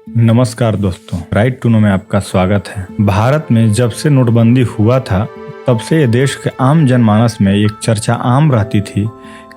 नमस्कार दोस्तों, right to no में आपका स्वागत है। भारत में जब से नोटबंदी हुआ था तब से ये देश के आम जनमानस में एक चर्चा आम रहती थी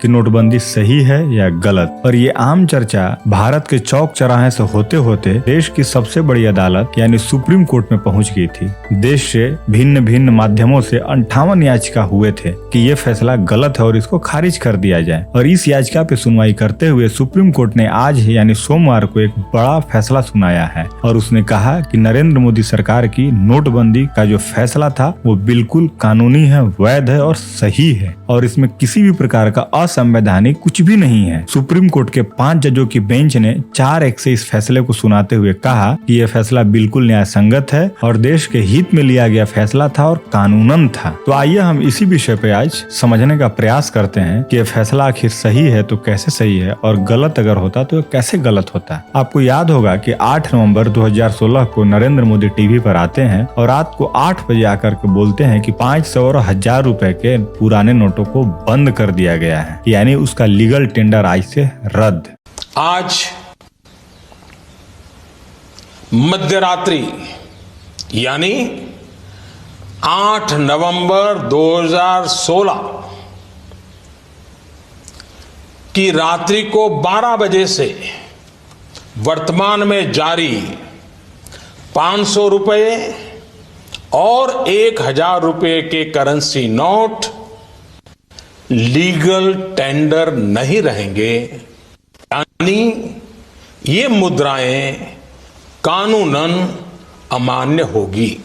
कि नोटबंदी सही है या गलत। और ये आम चर्चा भारत के चौक चौराहे से होते होते देश की सबसे बड़ी अदालत यानी सुप्रीम कोर्ट में पहुंच गई थी। देश से भिन्न भिन्न माध्यमों से 58 याचिका हुए थे कि ये फैसला गलत है और इसको खारिज कर दिया जाए। और इस याचिका पे सुनवाई करते हुए सुप्रीम कोर्ट ने आज यानी सोमवार को एक बड़ा फैसला सुनाया है और उसने कहा कि नरेंद्र मोदी सरकार की नोटबंदी का जो फैसला था वो बिल्कुल कानूनी है, वैध है और सही है और इसमें किसी भी प्रकार का असंवैधानिक कुछ भी नहीं है। सुप्रीम कोर्ट के 5 जजों की बेंच ने 4-1 से इस फैसले को सुनाते हुए कहा कि यह फैसला बिल्कुल न्याय संगत है और देश के हित में लिया गया फैसला था और कानूनन था। तो आइए हम इसी विषय पे आज समझने का प्रयास करते हैं कि यह फैसला आखिर सही है तो कैसे सही है और गलत अगर होता तो कैसे गलत होता। आपको याद होगा कि 8 नवंबर 2016 को नरेंद्र मोदी टीवी पर आते हैं और रात को 8 बजे आकर के बोलते हैं कि 500 और 1000 रुपए के पुराने नोटों को बंद कर दिया गया है, यानी उसका लीगल टेंडर आज से रद्द। आज मध्यरात्रि यानी 8 नवंबर 2016 की रात्रि को 12 बजे से वर्तमान में जारी 500 रुपए और 1000 रुपए के करेंसी नोट लीगल टेंडर नहीं रहेंगे, यानी ये मुद्राएं कानूनन अमान्य होगी।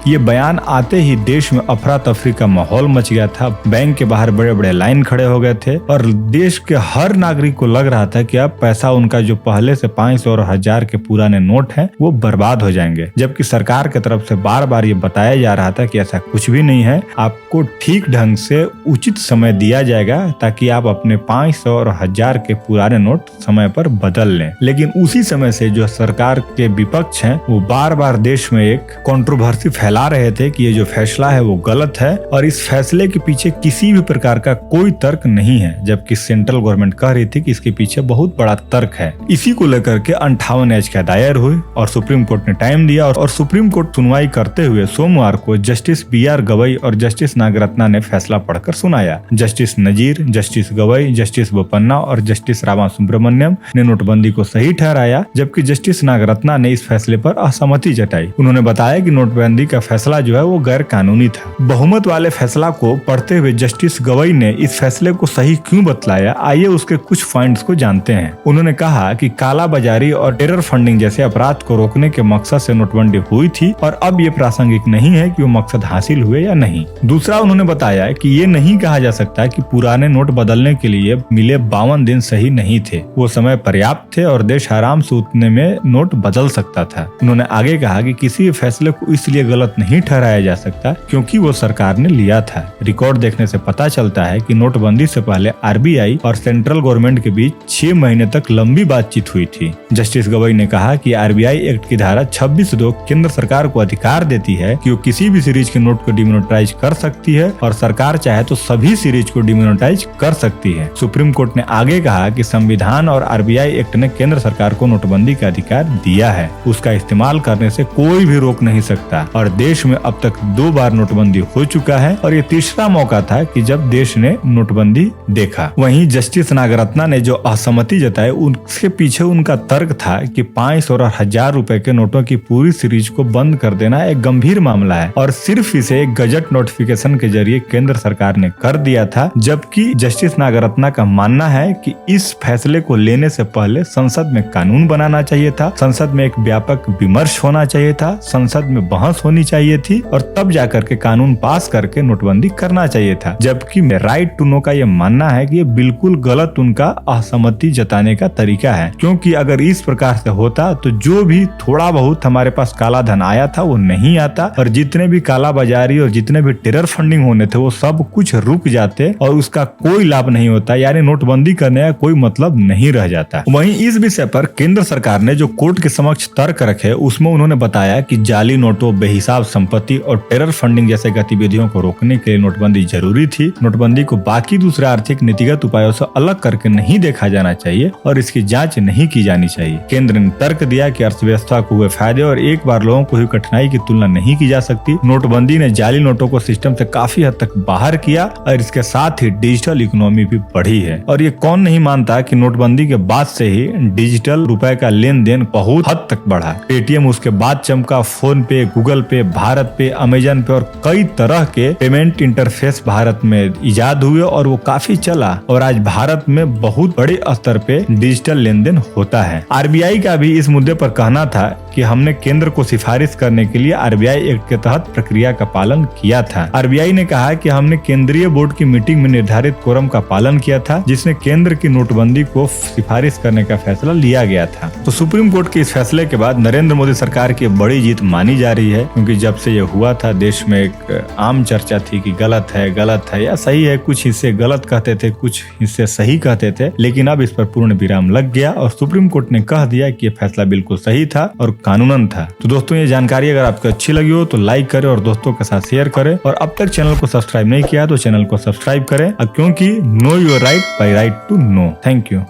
ये बयान आते ही देश में अफरा तफरी का माहौल मच गया था। बैंक के बाहर बड़े बड़े लाइन खड़े हो गए थे और देश के हर नागरिक को लग रहा था कि अब पैसा उनका जो पहले से 500 और 1000 के पुराने नोट हैं वो बर्बाद हो जाएंगे, जबकि सरकार की तरफ से बार बार ये बताया जा रहा था कि ऐसा कुछ भी नहीं है, आपको ठीक ढंग से उचित समय दिया जाएगा ताकि आप अपने 500 और 1000 के पुराने नोट समय पर बदल लें। लेकिन उसी समय से जो सरकार के विपक्ष हैं वो बार बार देश में एक कंट्रोवर्सी फैला रहे थे कि ये जो फैसला है वो गलत है और इस फैसले के पीछे किसी भी प्रकार का कोई तर्क नहीं है, जबकि सेंट्रल गवर्नमेंट कह रही थी कि इसके पीछे बहुत बड़ा तर्क है। इसी को लेकर के 58 याचिका दायर हुई और सुप्रीम कोर्ट ने टाइम दिया और सुप्रीम कोर्ट सुनवाई करते हुए सोमवार को जस्टिस BR गवई और जस्टिस नागरत्ना ने फैसला पढ़कर सुनाया। जस्टिस नजीर, जस्टिस गवई, जस्टिस बोपन्ना और जस्टिस रामा सुब्रमण्यम ने नोटबंदी को सही ठहराया, जबकि जस्टिस नागरत्ना ने इस फैसले पर असहमति जताई। उन्होंने बताया कि नोटबंदी का फैसला जो है वो गैर कानूनी था। बहुमत वाले फैसला को पढ़ते हुए जस्टिस गवई ने इस फैसले को सही क्यों बतलाया, आइए उसके कुछ पॉइंट्स को जानते हैं। उन्होंने कहा कि काला बाजारी और टेरर फंडिंग जैसे अपराध को रोकने के मकसद से नोटबंदी हुई थी और अब ये प्रासंगिक नहीं है कि वो मकसद हासिल हुए या नहीं। दूसरा, उन्होंने बताया कि ये नहीं कहा जा सकता कि पुराने नोट बदलने के लिए मिले 52 दिन सही नहीं थे, वो समय पर्याप्त थे और देश आराम से उतने में नोट बदल सकता था। उन्होंने आगे कहा कि किसी फैसले को इसलिए गलत नहीं ठहराया जा सकता क्योंकि वो सरकार ने लिया था। रिकॉर्ड देखने से पता चलता है कि नोटबंदी से पहले RBI और सेंट्रल गवर्नमेंट के बीच 6 महीने तक लंबी बातचीत हुई थी। जस्टिस गवई ने कहा कि RBI एक्ट की धारा 26(2) केंद्र सरकार को अधिकार देती है कि वो किसी भी सीरीज के नोट को डिमोनेटाइज कर सकती है और सरकार चाहे तो सभी सीरीज को डिमोनेटाइज कर सकती है। सुप्रीम कोर्ट ने आगे कहा कि संविधान और RBI एक्ट ने केंद्र सरकार को नोटबंदी का अधिकार दिया है, उसका इस्तेमाल करने से कोई भी रोक नहीं सकता और देश में अब तक 2 बार नोटबंदी हो चुका है और ये तीसरा मौका था कि जब देश ने नोटबंदी देखा। वहीं जस्टिस नागरत्ना ने जो असहमति जताई उसके पीछे उनका तर्क था कि 500 और 1000 रुपए के नोटों की पूरी सीरीज को बंद कर देना एक गंभीर मामला है और सिर्फ इसे एक गजट नोटिफिकेशन के जरिए केंद्र सरकार ने कर दिया था, जबकि जस्टिस नागरत्ना का मानना है कि इस फैसले को लेने से पहले संसद में कानून बनाना चाहिए था, संसद में एक व्यापक विमर्श होना चाहिए था, संसद में बहस होनी चाहिए थी और तब जाकर के कानून पास करके नोटबंदी करना चाहिए था। जबकि राइट टू नो का ये मानना है कि ये बिल्कुल गलत उनका असहमति जताने का तरीका है, क्योंकि अगर इस प्रकार से होता तो जो भी थोड़ा बहुत हमारे पास काला धन आया था वो नहीं आता और जितने भी काला बाजारी और जितने भी टेरर फंडिंग होने थे वो सब कुछ रुक जाते और उसका कोई लाभ नहीं होता, यानी नोटबंदी करने का कोई मतलब नहीं रह जाता। वहीं इस विषय पर केंद्र सरकार ने जो कोर्ट के समक्ष तर्क रखे उसमें उन्होंने बताया कि जाली नोटों, बेहिसाब शराब, संपत्ति और टेरर फंडिंग जैसे गतिविधियों को रोकने के लिए नोटबंदी जरूरी थी। नोटबंदी को बाकी दूसरे आर्थिक नीतिगत उपायों से अलग करके नहीं देखा जाना चाहिए और इसकी जांच नहीं की जानी चाहिए। केंद्र ने तर्क दिया कि अर्थव्यवस्था को हुए फायदे और एक बार लोगों को हुई कठिनाई की तुलना नहीं की जा सकती। नोटबंदी ने जाली नोटों को सिस्टम से काफी हद तक बाहर किया और इसके साथ ही डिजिटल इकोनॉमी भी बढ़ी है। और ये कौन नहीं मानता कि नोटबंदी के बाद से ही डिजिटल रुपए का लेन देन बहुत हद तक बढ़ा। पेटीएम उसके बाद चमका, फोन पे, गूगल पे, भारत पे, अमेजन पे और कई तरह के पेमेंट इंटरफेस भारत में इजाद हुए और वो काफी चला और आज भारत में बहुत बड़े स्तर पे डिजिटल लेन देन होता है। आरबीआई का भी इस मुद्दे पर कहना था कि हमने केंद्र को सिफारिश करने के लिए आरबीआई एक्ट के तहत प्रक्रिया का पालन किया था। आरबीआई ने कहा कि हमने केंद्रीय बोर्ड की मीटिंग में निर्धारित कोरम का पालन किया था, जिसने केंद्र की नोटबंदी को सिफारिश करने का फैसला लिया गया था। तो सुप्रीम कोर्ट के इस फैसले के बाद नरेंद्र मोदी सरकार की बड़ी जीत मानी जा रही है, क्योंकि जब से ये हुआ था देश में एक आम चर्चा थी कि गलत है या सही है। कुछ हिस्से गलत कहते थे, कुछ हिस्से सही कहते थे, लेकिन अब इस पर पूर्ण विराम लग गया और सुप्रीम कोर्ट ने कह दिया कि ये फैसला बिल्कुल सही था और कानूनन था। तो दोस्तों, ये जानकारी अगर आपको अच्छी लगी हो तो लाइक करें और दोस्तों के साथ शेयर करें और अब तक चैनल को सब्सक्राइब नहीं किया तो चैनल को सब्सक्राइब करें, क्योंकि know your right by right to know. Thank you.